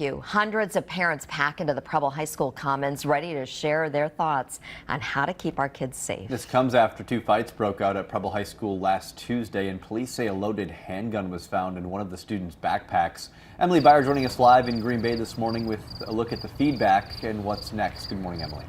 Hundreds of parents pack into the Preble High School Commons ready to share their thoughts on how to keep our kids safe. This comes after two fights broke out at Preble High School last Tuesday, and police say a loaded handgun was found in one of the students' backpacks. Emily Byer joining us live in Green Bay this morning with a look at the feedback and what's next. Good morning, Emily.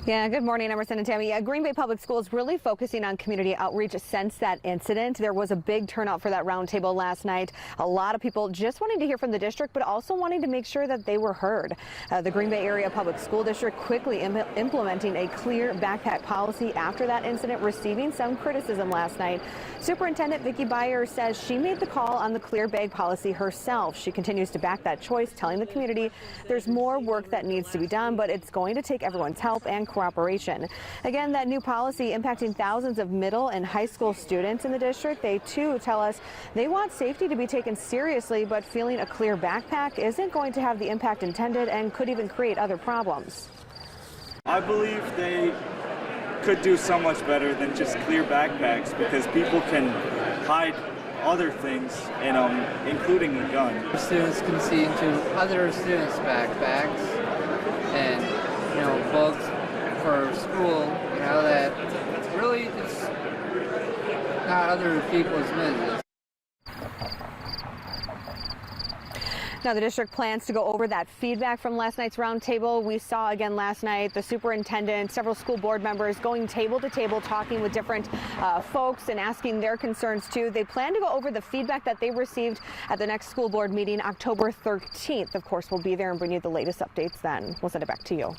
Yeah, good morning, Emerson and Tammy. Green Bay Public Schools really focusing on community outreach since that incident. There was a big turnout for that roundtable last night. A lot of people just wanting to hear from the district, but also wanting to make sure that they were heard. The Green Bay Area Public School District quickly implementing a clear backpack policy after that incident, receiving some criticism last night. Superintendent Vicki Byer says she made the call on the clear bag policy herself. She continues to back that choice, telling the community there's more work that needs to be done, but it's going to take everyone's help and cooperation. Again, that new policy impacting thousands of middle and high school students in the district. They too tell us they want safety to be taken seriously, but feeling a clear backpack isn't going to have the impact intended and could even create other problems. I believe they could do so much better than just clear backpacks, because people can hide other things in them, including a gun. Students can see into other students' backpacks and, books for school, that really it's not other people's business. Now, the district plans to go over that feedback from last night's roundtable. We saw again last night the superintendent, several school board members going table to table, talking with different folks and asking their concerns too. They plan to go over the feedback that they received at the next school board meeting October 13th. Of course, we'll be there and bring you the latest updates then. We'll send it back to you.